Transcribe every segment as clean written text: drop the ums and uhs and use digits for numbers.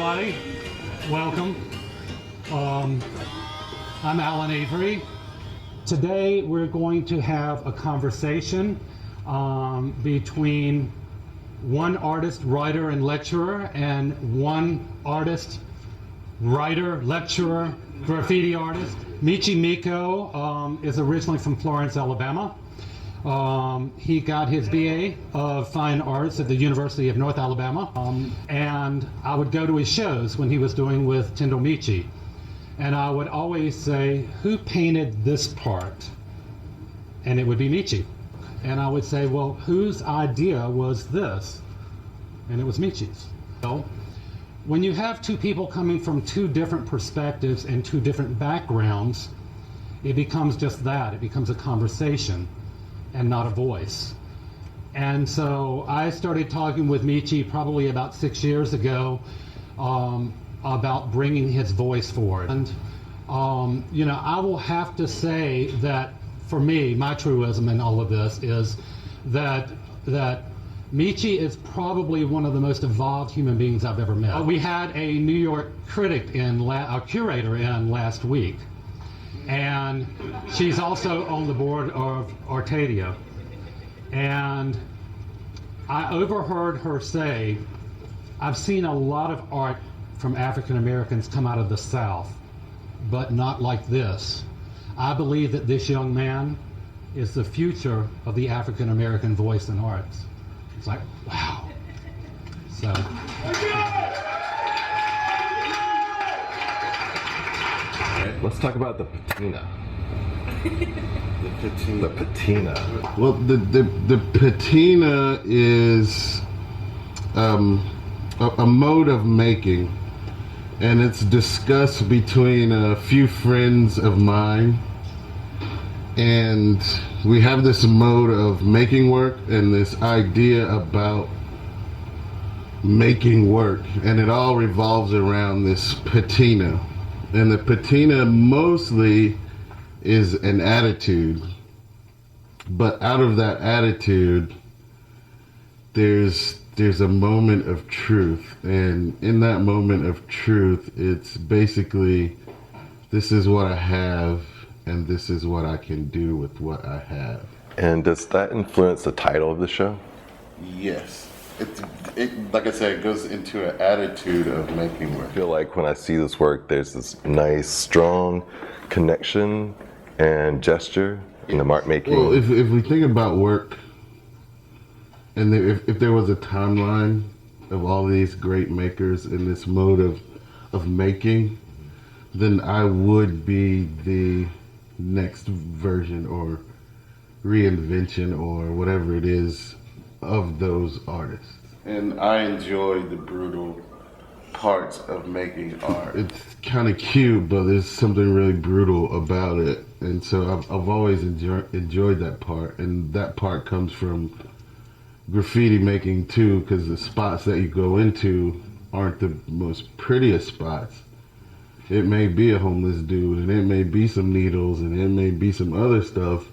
everybody. Welcome. I'm Alan Avery. Today we're going to have a conversation between one artist, writer, and lecturer, and one artist, writer, lecturer, graffiti artist. Michi Meko is originally from Florence, Alabama. He got his BA of Fine Arts at the University of North Alabama, and I would go to his shows when he was doing with Tendo Michi, and I would always say, who painted this part? And it would be Michi. And I would say, well, whose idea was this? And it was Michi's. So, when you have two people coming from two different perspectives and two different backgrounds, it becomes just that. It becomes a conversation and not a voice. And so I started talking with Michi probably about 6 years ago about bringing his voice forward. And, you know, I will have to say that for me, my truism in all of this is that Michi is probably one of the most evolved human beings I've ever met. We had a New York critic a curator in last week, and she's also on the board of Arcadia. And I overheard her say, I've seen a lot of art from African Americans come out of the South, but not like this. I believe that this young man is the future of the African American voice in arts. It's like, wow. So. Let's talk about the patina. The patina. Well, the patina is a mode of making, and it's discussed between a few friends of mine, and we have this mode of making work and this idea about making work, and it all revolves around this patina. And the patina mostly is an attitude, but out of that attitude there's a moment of truth, and in that moment of truth it's basically, this is what I have and this is what I can do with what I have. And does that influence the title of the show? Yes. It like I said, it goes into an attitude of making work. I feel like when I see this work, there's this nice, strong connection and gesture in the mark making. Well, if we think about work, and if there was a timeline of all these great makers in this mode of making, then I would be the next version or reinvention or whatever it is of those artists. And I enjoy the brutal parts of making art. It's kind of cute, but there's something really brutal about it. And so I've always enjoyed that part. And that part comes from graffiti making too, because the spots that you go into aren't the most prettiest spots. It may be a homeless dude, and it may be some needles, and it may be some other stuff,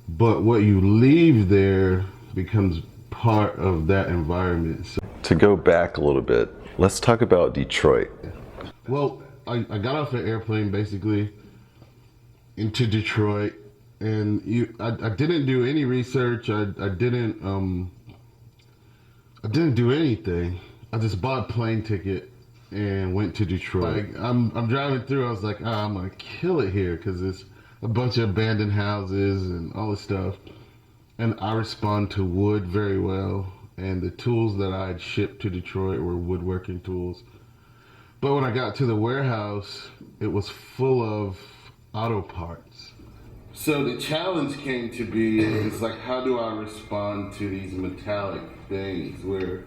but what you leave there becomes part of that environment. So, to go back a little bit, let's talk about Detroit. Well, I got off an airplane basically into Detroit, and I didn't do any research. I didn't do anything. I just bought a plane ticket and went to Detroit. Like, I'm driving through, I was like, I'm gonna kill it here, because it's a bunch of abandoned houses and all this stuff. And I respond to wood very well, and the tools that I had shipped to Detroit were woodworking tools. But when I got to the warehouse, it was full of auto parts. So the challenge came to be, it's like, how do I respond to these metallic things where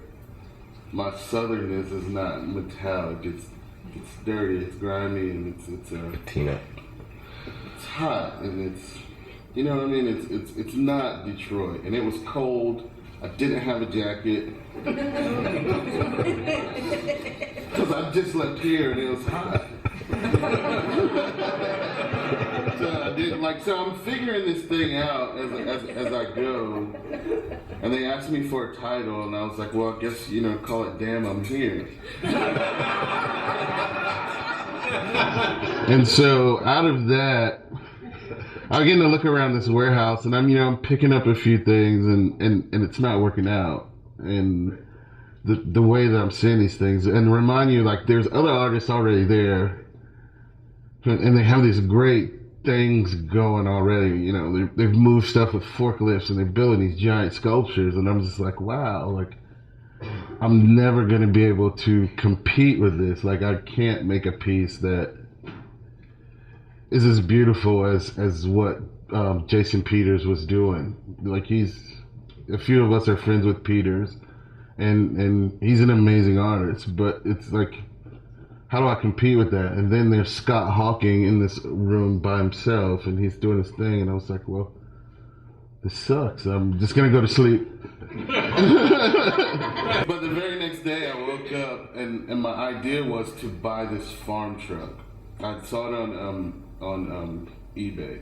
my southernness is not metallic, it's dirty, it's grimy, and it's Patina. It's hot, and it's, you know what I mean? It's not Detroit, and it was cold. I didn't have a jacket because I just left here and it was hot. So I So I'm figuring this thing out as I go, and they asked me for a title, and I was like, well, I guess, call it Damn, I'm Here. And so out of that, I begin to look around this warehouse, and I'm picking up a few things, and it's not working out. And the way that I'm seeing these things, and remind you, like, there's other artists already there, and they have these great things going already. They've moved stuff with forklifts, and they're building these giant sculptures, and I'm just like, wow, like, I'm never going to be able to compete with this. Like, I can't make a piece that is as beautiful as what Jason Peters was doing. Like, a few of us are friends with Peters, and he's an amazing artist, but it's like, how do I compete with that? And then there's Scott Hawking in this room by himself, and he's doing his thing, and I was like, well, this sucks. I'm just gonna go to sleep. But the very next day I woke up, and my idea was to buy this farm truck. I saw it on eBay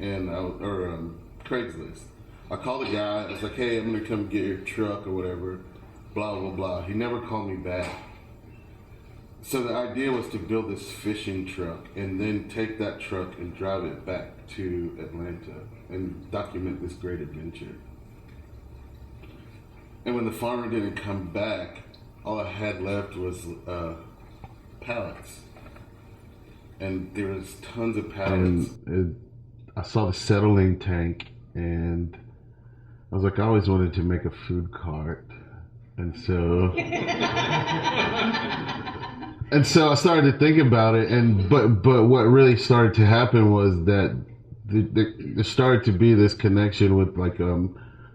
or Craigslist. I called the guy. I was like, hey, I'm gonna come get your truck or whatever, blah blah blah. He never called me back. So the idea was to build this fishing truck and then take that truck and drive it back to Atlanta and document this great adventure. And when the farmer didn't come back, all I had left was pallets. And there was tons of pallets. And I saw the settling tank, and I was like, I always wanted to make a food cart. And so... And so I started to think about it, but what really started to happen was that there started to be this connection with like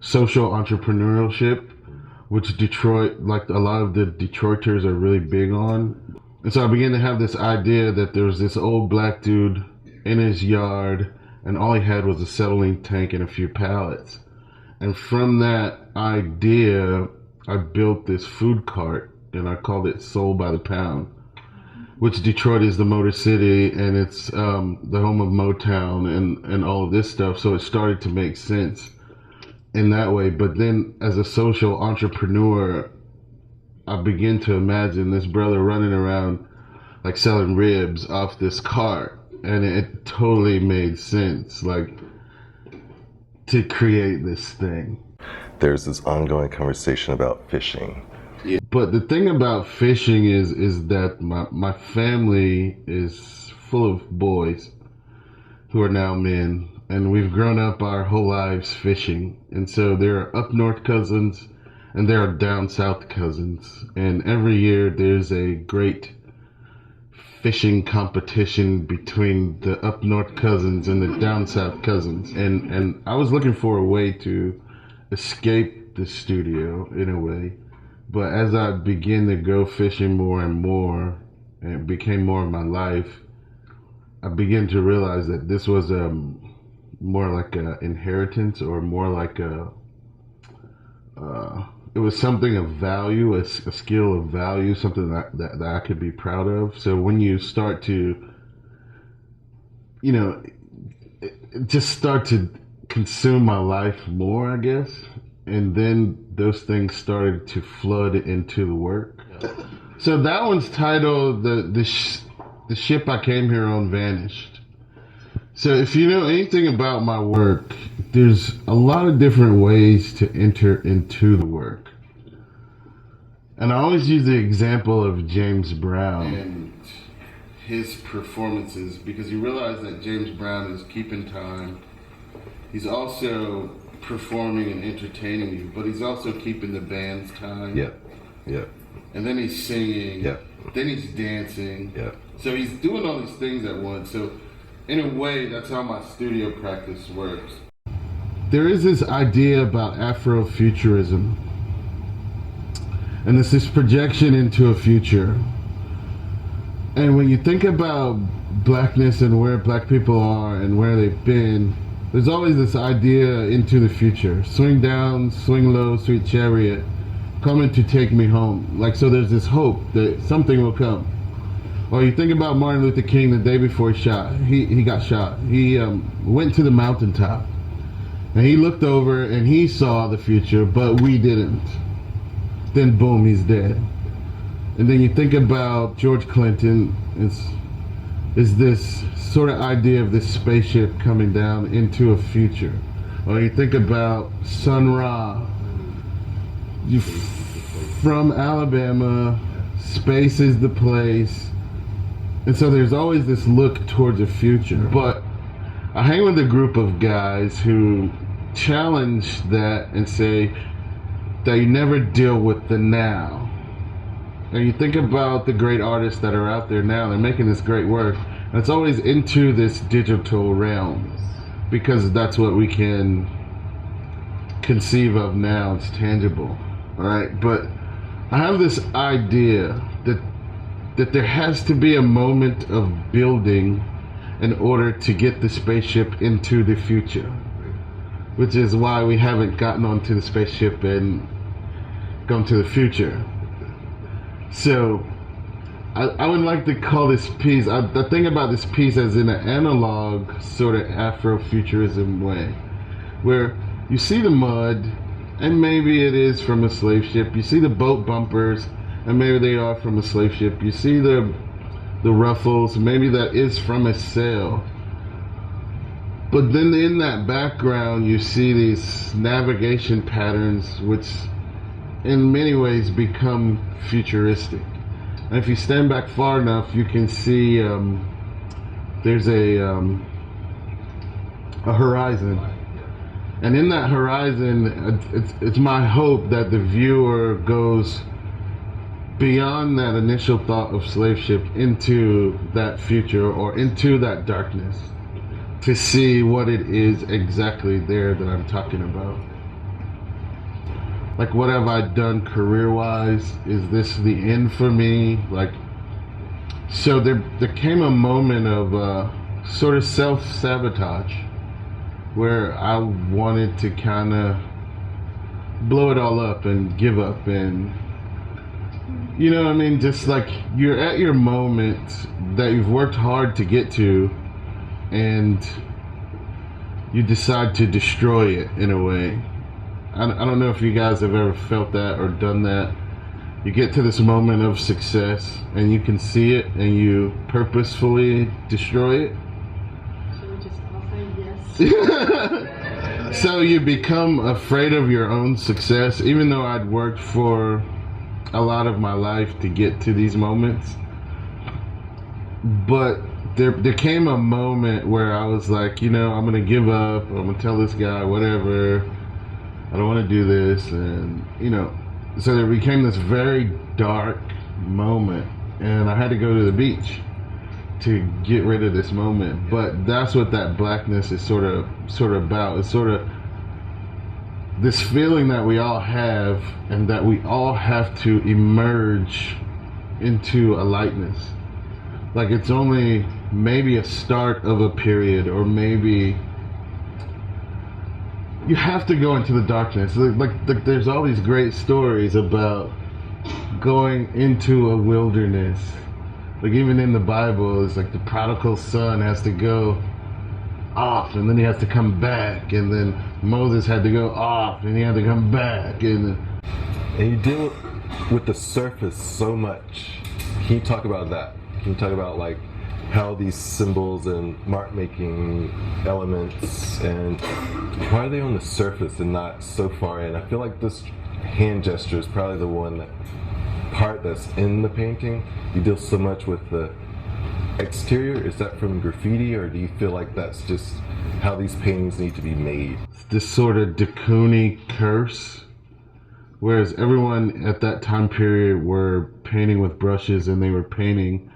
social entrepreneurship, which Detroit, like a lot of the Detroiters are really big on. And so I began to have this idea that there was this old black dude in his yard, and all he had was a settling tank and a few pallets. And from that idea, I built this food cart, and I called it Soul by the Pound. Which Detroit is the Motor City, and it's the home of Motown and all of this stuff. So it started to make sense in that way. But then as a social entrepreneur, I begin to imagine this brother running around like selling ribs off this cart. And it totally made sense, like, to create this thing. There's this ongoing conversation about fishing. Yeah. But the thing about fishing is that my family is full of boys who are now men, and we've grown up our whole lives fishing. And so there are up north cousins and there are down south cousins, and every year there's a great fishing competition between the up north cousins and the down south cousins. And I was looking for a way to escape the studio in a way. But as I began to go fishing more and more, and it became more of my life, I began to realize that this was more like an inheritance, or more like it was something of value, a skill of value, something that I could be proud of. So when you start to, just start to consume my life more, I guess. And then those things started to flood into the work. So that one's titled The Ship I Came Here On Vanished. So if you know anything about my work, there's a lot of different ways to enter into the work. And I always use the example of James Brown and his performances, because you realize that James Brown is keeping time. He's also performing and entertaining you, but he's also keeping the band's time. Yeah. And then he's singing. Yeah. Then he's dancing. Yeah. So he's doing all these things at once. So in a way, that's how my studio practice works. There is this idea about Afrofuturism, and it's this projection into a future. And when you think about blackness and where black people are and where they've been, there's always this idea into the future. Swing down, swing low, sweet chariot, coming to take me home. Like, so there's this hope that something will come. Well, you think about Martin Luther King the day before he got shot. He went to the mountaintop, and he looked over and he saw the future, but we didn't. Then boom, he's dead. And then you think about George Clinton. Is this sort of idea of this spaceship coming down into a future? Or you think about Sun Ra. From Alabama, space is the place. And so there's always this look towards the future. But I hang with a group of guys who challenge that and say that you never deal with the now. And you think about the great artists that are out there now, they're making this great work. And it's always into this digital realm because that's what we can conceive of now. It's tangible, all right? But I have this idea that there has to be a moment of building in order to get the spaceship into the future, which is why we haven't gotten onto the spaceship and gone to the future. So I would like to call this piece, I think about this piece as in an analog sort of Afrofuturism way, where you see the mud, and maybe it is from a slave ship. You see the boat bumpers, and maybe they are from a slave ship. You see the ruffles, maybe that is from a sail. But then in that background, you see these navigation patterns, which in many ways become futuristic. And if you stand back far enough, you can see there's a horizon. And in that horizon, it's my hope that the viewer goes beyond that initial thought of slave ship into that future or into that darkness to see what it is exactly there that I'm talking about. Like, what have I done career-wise? Is this the end for me? Like, so there came a moment of sort of self-sabotage where I wanted to kind of blow it all up and give up, and you know what I mean? Just like you're at your moment that you've worked hard to get to, and you decide to destroy it in a way. I don't know if you guys have ever felt that or done that. You get to this moment of success and you can see it and you purposefully destroy it. Should we just all say yes? So you become afraid of your own success, even though I'd worked for a lot of my life to get to these moments. But there came a moment where I was like, you know, I'm gonna give up, I'm gonna tell this guy whatever, I don't want to do this, and you know, so there became this very dark moment, and I had to go to the beach to get rid of this moment. But that's what that blackness is sort of about. It's sort of this feeling that we all have, and that we all have to emerge into a lightness. Like it's only maybe a start of a period, or maybe you have to go into the darkness. Like there's all these great stories about going into a wilderness. Like even in the Bible, it's like the prodigal son has to go off, and then he has to come back, and then Moses had to go off, and he had to come back, and you deal with the surface so much. Can you talk about that? Can you talk about like how these symbols and mark making elements, and why are they on the surface and not so far in? I feel like this hand gesture is probably the part that's in the painting. You deal so much with the exterior. Is that from graffiti, or do you feel like that's just how these paintings need to be made? this sort of de Kooning curse. Whereas everyone at that time period were painting with brushes, and they were painting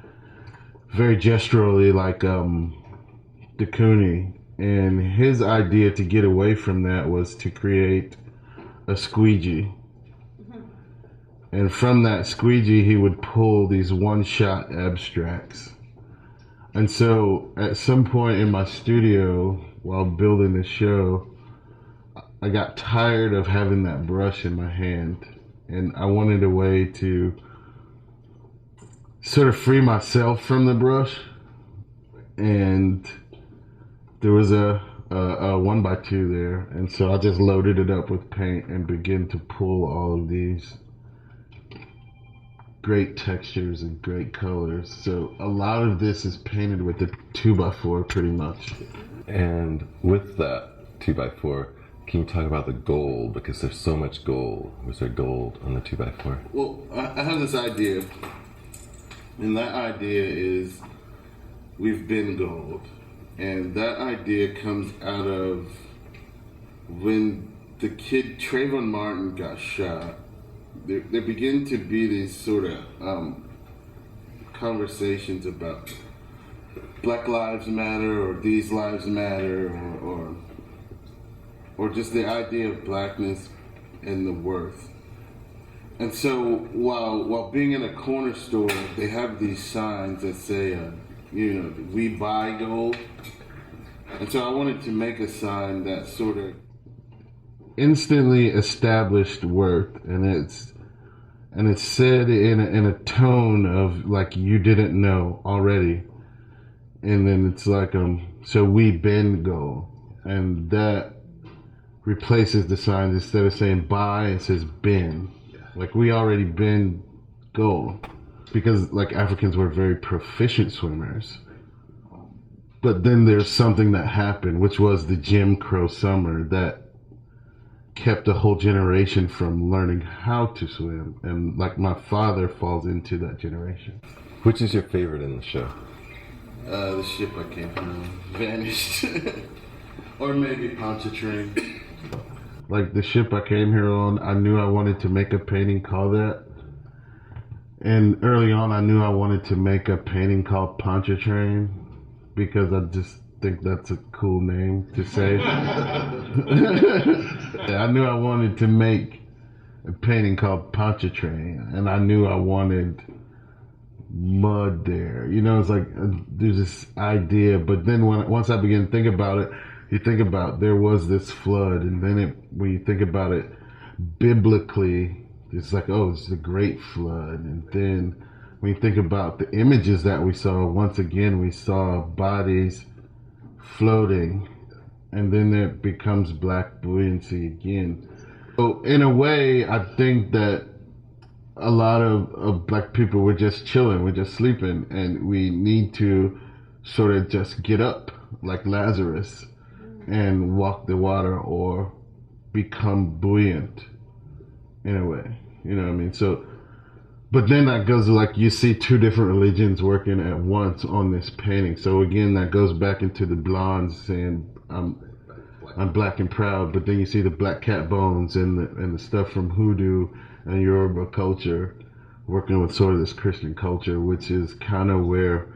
very gesturally like de Kooning. And his idea to get away from that was to create a squeegee. And from that squeegee, he would pull these one-shot abstracts. And so at some point in my studio, while building the show, I got tired of having that brush in my hand. And I wanted a way to sort of free myself from the brush. And there was a 1x2 there, and so I just loaded it up with paint and began to pull all of these great textures and great colors. So a lot of this is painted with the 2x4 pretty much. And with that 2x4, can you talk about the gold? Because there's so much gold. Was there gold on the 2x4? Well, I have this idea, and that idea is we've been gold. And that idea comes out of when the kid Trayvon Martin got shot. There begin to be these sort of conversations about Black Lives Matter or These Lives Matter or just the idea of blackness and the worth. And so while being in a corner store, they have these signs that say, we buy gold. And so I wanted to make a sign that sort of instantly established worth, and it's said in a tone of like you didn't know already, and then it's like so we been gold, and that replaces the signs. Instead of saying buy, it says been, like we already been gold, because like Africans were very proficient swimmers. But then there's something that happened, which was the Jim Crow summer that kept a whole generation from learning how to swim. And like my father falls into that generation. Which is your favorite in the show? The ship I came from vanished. Or maybe Pontchartrain. Like the ship I came here on, I knew I wanted to make a painting called that. And early on I knew I wanted to make a painting called Pontchartrain, because I just think that's a cool name to say. I knew I wanted to make a painting called Pontchartrain, and I knew I wanted mud there. It's like there's this idea, but then once I began to think about it, you think about there was this flood, and then when you think about it biblically, it's like, oh, it's the great flood. And then when you think about the images that we saw, once again, we saw bodies floating, and then there becomes black buoyancy again. So in a way, I think that a lot of black people were just chilling, we're just sleeping, and we need to sort of just get up like Lazarus and walk the water or become buoyant in a way. You know what I mean? So, but then that goes like you see two different religions working at once on this painting. So again, that goes back into the blondes saying I'm black and proud, but then you see the black cat bones and the stuff from hoodoo and Yoruba culture working with sort of this Christian culture, which is kind of where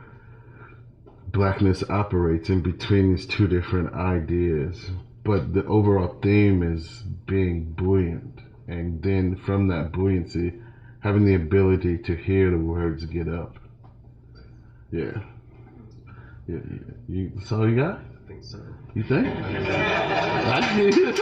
blackness operates in between these two different ideas. But the overall theme is being buoyant, and then from that buoyancy, having the ability to hear the words get up. Yeah. That's all you got? I think so. You think? I do.